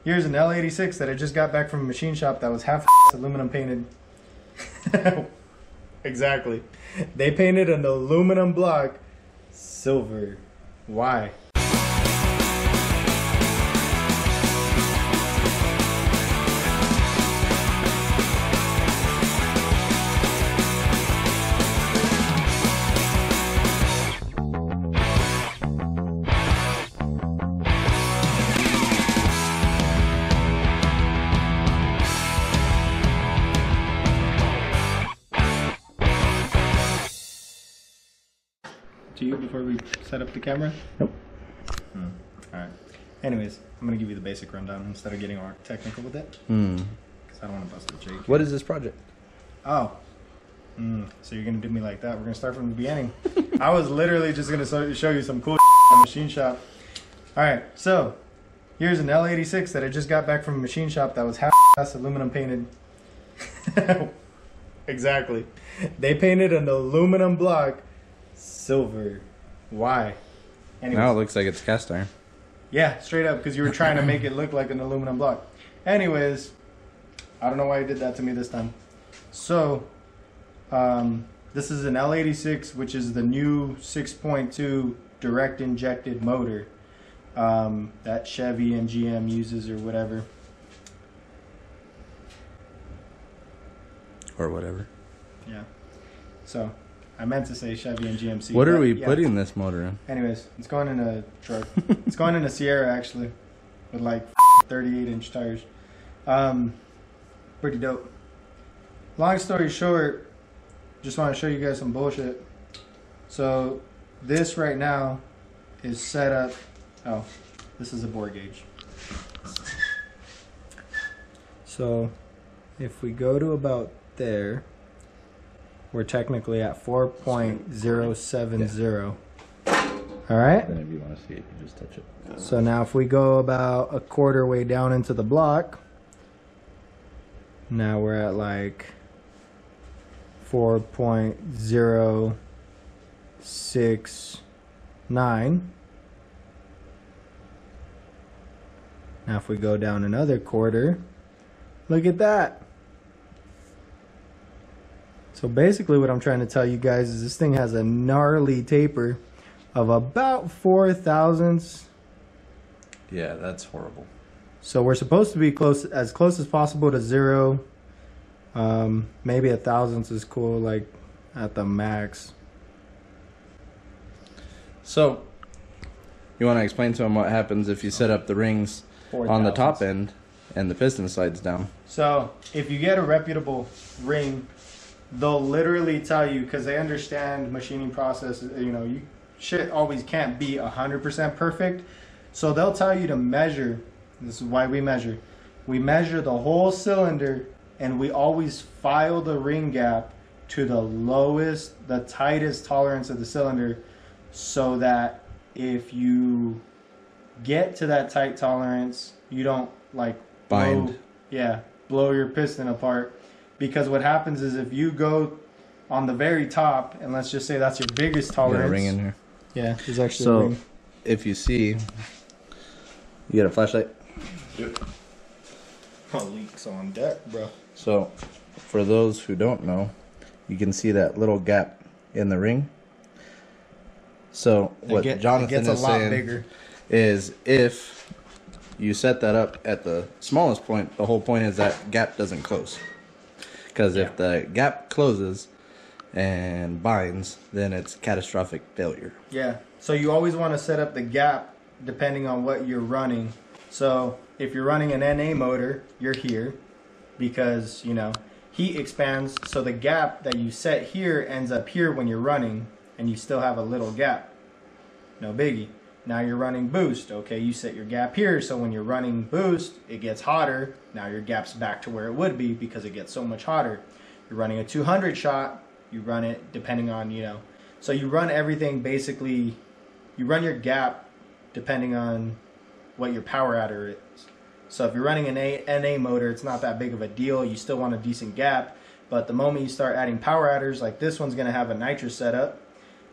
here's an L86 that I just got back from a machine shop that was half aluminum painted. Exactly. They painted an aluminum block silver. Why? To you before we set up the camera? Nope. Alright. Anyways, I'm going to give you the basic rundown instead of getting all technical with it. Because I don't want to bust the Jake. What is this project? Oh. So you're going to do me like that? We're going to start from the beginning. I was literally just going to show you some cool at the machine shop. Alright, so here's an L86 that I just got back from a machine shop that was half aluminum painted. Exactly. They painted an aluminum block silver. Why? Anyways. Now it looks like it's cast iron. Yeah, straight up, because you were trying to make it look like an aluminum block. Anyways, I don't know why you did that to me this time. So, this is an L86, which is the new 6.2 direct injected motor that Chevy and GM uses or whatever. Or whatever. Yeah. So, I meant to say Chevy and GMC. What are we putting this motor in? Anyways, it's going in a truck. It's going in a Sierra, actually, with like 38-inch tires. Pretty dope. Long story short, just want to show you guys some bullshit. So this right now is set up. Oh, this is a bore gauge. So if we go to about there, we're technically at 4.070. All right. Then if you want to see it, you just touch it. So now if we go about a quarter way down into the block, now we're at like 4.069. Now if we go down another quarter, look at that. So basically what I'm trying to tell you guys is this thing has a gnarly taper of about 4 thousandths. Yeah, that's horrible. So we're supposed to be as close as possible to 0. Maybe a thousandths is cool, like at the max. So you want to explain to them what happens if you set up the rings on the top end and the piston slides down? So if you get a reputable ring, they'll literally tell you, because they understand machining process, you know, shit always can't be 100% perfect. So they'll tell you to measure. This is why we measure. We measure the whole cylinder, and we always file the ring gap to the lowest, the tightest tolerance of the cylinder, so that if you get to that tight tolerance, you don't like blow your piston apart. Because what happens is if you go on the very top, and let's just say that's your biggest tolerance. You got a ring in here. Yeah, there's actually a ring. So if you see, you got a flashlight? Yep. Oh, leaks on deck, bro. So for those who don't know, you can see that little gap in the ring. So what Jonathan is saying is if you set that up at the smallest point, the whole point is that gap doesn't close. Because if the gap closes and binds, then it's catastrophic failure. Yeah. So you always want to set up the gap depending on what you're running. So if you're running an NA motor, you're here because, you know, heat expands. So the gap that you set here ends up here when you're running, and you still have a little gap. No biggie. Now you're running boost. Okay, you set your gap here, so when you're running boost, it gets hotter. Now your gap's back to where it would be because it gets so much hotter. You're running a 200 shot, you run it depending on, you know. So you run everything basically, you run your gap depending on what your power adder is. So if you're running an NA motor, it's not that big of a deal. You still want a decent gap. But the moment you start adding power adders, like this one's going to have a nitrous setup,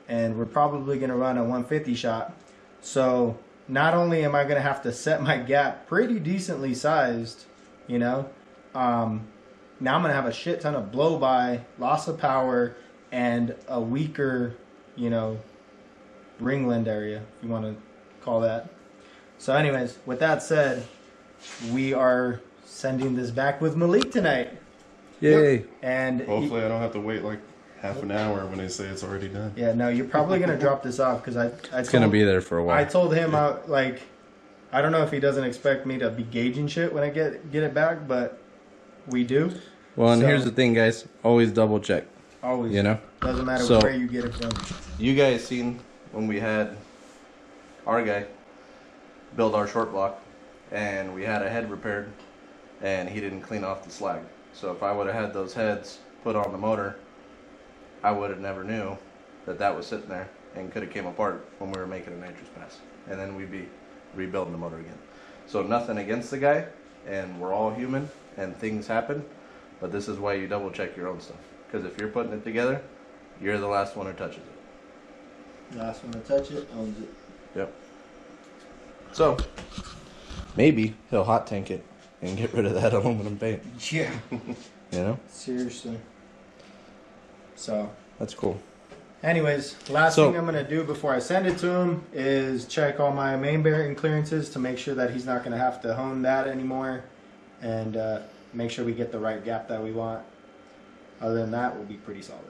and we're probably going to run a 150 shot. So not only am I going to have to set my gap pretty decently sized, you know, now I'm going to have a shit ton of blow by, loss of power, and a weaker, you know, ringland area, if you want to call that. So anyways, with that said, we are sending this back with Malik tonight. Yay. And hopefully I don't have to wait like half an hour when they say it's already done. Yeah, no, you're probably going to drop this off because it's going to be there for a while. I told him, like, I don't know if he doesn't expect me to be gauging shit when I get it back, but we do. Well, and here's the thing, guys. Always double check. Always. You know? Doesn't matter where you get it from. You guys seen when we had our guy build our short block and we had a head repaired and he didn't clean off the slag. So if I would have had those heads put on the motor, I would have never knew that was sitting there and could have came apart when we were making a nitrous pass. And then we'd be rebuilding the motor again. So nothing against the guy, and we're all human and things happen, but this is why you double check your own stuff. Because if you're putting it together, you're the last one who touches it. Last one to touch it owns it. Yep. So maybe he'll hot tank it and get rid of that aluminum paint. Yeah. You know? Seriously. So. That's cool. Anyways, last thing I'm going to do before I send it to him is check all my main bearing clearances to make sure that he's not going to have to hone that anymore. And make sure we get the right gap that we want. Other than that, we'll be pretty solid.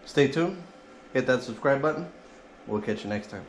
Stay tuned. Hit that subscribe button. We'll catch you next time.